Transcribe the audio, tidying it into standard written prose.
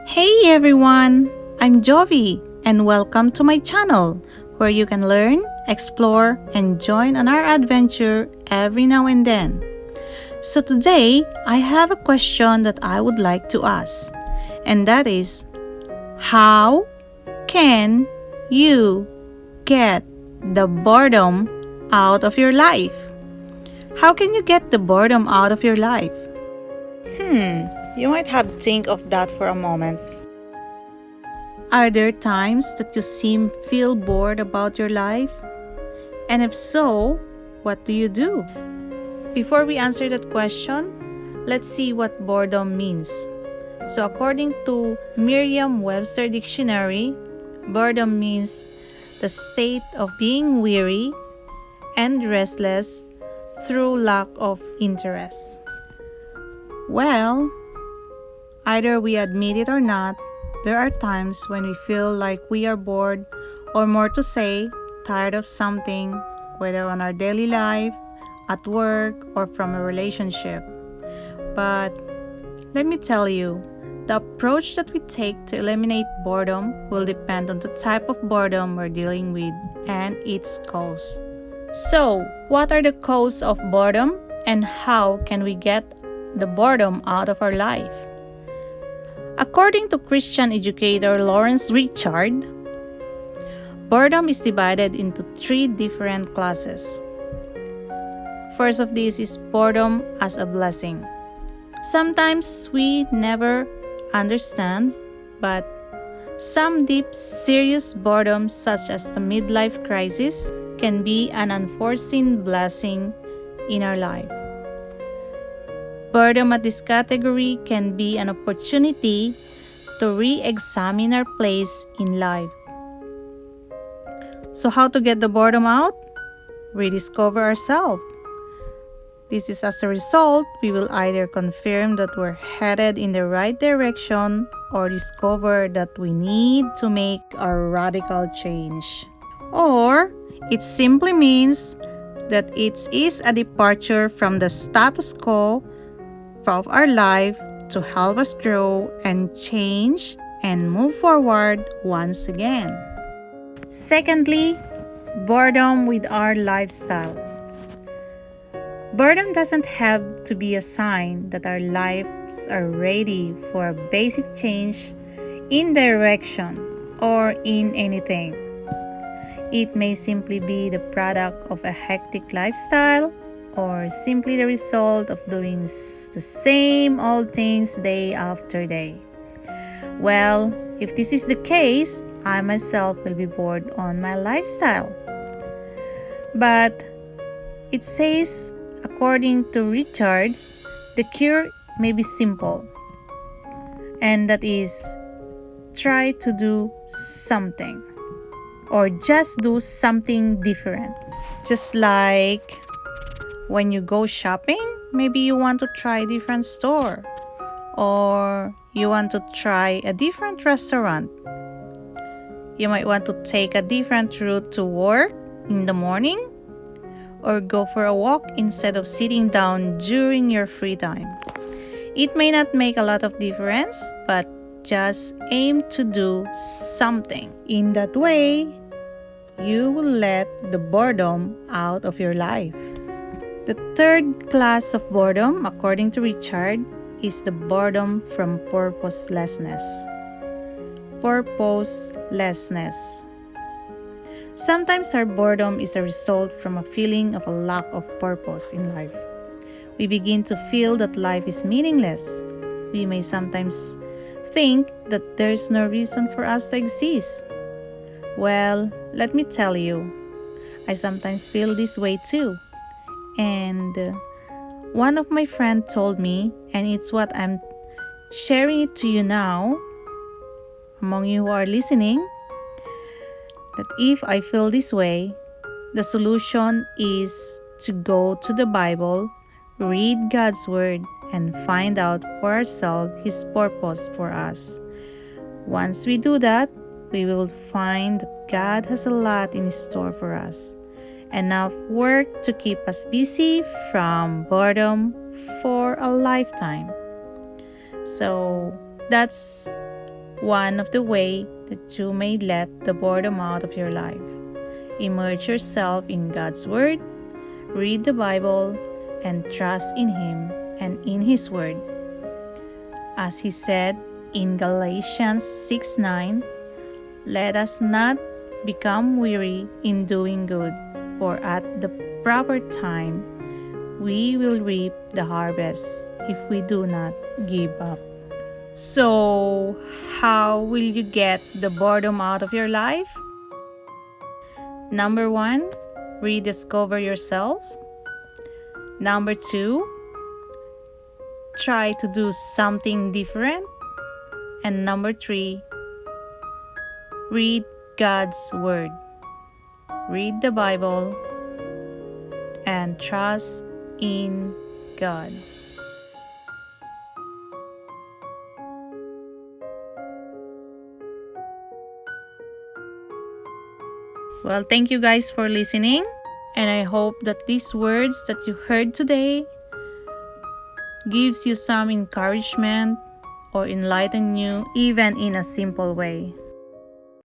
Hey everyone, I'm Jovi and welcome to my channel where you can learn, explore, and join on our adventure every now and then. So today, I have a question that I would like to ask, and that is, how can you get the boredom out of your life? How can you get the boredom out of your life? You might have to think of that for a moment. Are there times that you feel bored about your life? And if so, what do you do? Before we answer that question, let's see what boredom means. So according to Merriam-Webster Dictionary, boredom means the state of being weary and restless through lack of interest. Well, either we admit it or not, there are times when we feel like we are bored, or more to say, tired of something, whether on our daily life, at work, or from a relationship. But let me tell you, the approach that we take to eliminate boredom will depend on the type of boredom we're dealing with and its cause. So, what are the causes of boredom and how can we get the boredom out of our life? According to Christian educator Lawrence Richard, boredom is divided into 3 different classes. First of these is boredom as a blessing. Sometimes we never understand, but some deep, serious boredom, such as the midlife crisis, can be an unforeseen blessing in our life. Boredom at this category can be an opportunity to re-examine our place in life. So how to get the boredom out? Rediscover ourselves. This is as a result, we will either confirm that we're headed in the right direction or discover that we need to make a radical change. Or it simply means that it is a departure from the status quo of our life to help us grow and change and move forward once again. Secondly, boredom with our lifestyle. Boredom doesn't have to be a sign that our lives are ready for a basic change in direction or in anything. It may simply be the product of a hectic lifestyle or simply the result of doing the same old things day after day. Well, if this is the case, I myself will be bored on my lifestyle. But it says, according to Richards, the cure may be simple, and that is, try to do something, or just do something different. Just like when you go shopping, maybe you want to try a different store, or you want to try a different restaurant. You might want to take a different route to work in the morning, or go for a walk instead of sitting down during your free time. It may not make a lot of difference, but just aim to do something. In that way, you will let the boredom out of your life. The third class of boredom, according to Richard, is the boredom from purposelessness. Purposelessness. Sometimes our boredom is a result from a feeling of a lack of purpose in life. We begin to feel that life is meaningless. We may sometimes think that there's no reason for us to exist. Well, let me tell you, I sometimes feel this way too. And one of my friends told me, and it's what I'm sharing it to you now, among you who are listening, that if I feel this way, the solution is to go to the Bible, read God's Word, and find out for ourselves His purpose for us. Once we do that, we will find that God has a lot in store for us. Enough work to keep us busy from boredom for a lifetime. So that's one of the way that you may let the boredom out of your life. Immerse yourself in God's Word, read the Bible, and trust in Him and in His Word. As He said in Galatians 6:9, let us not become weary in doing good, for at the proper time we will reap the harvest if we do not give up. So, how will you get the boredom out of your life? Number 1, rediscover yourself. Number 2, try to do something different. And number 3, read God's Word. Read the Bible and trust in God. Well, thank you guys for listening, and I hope that these words that you heard today gives you some encouragement or enlighten you even in a simple way.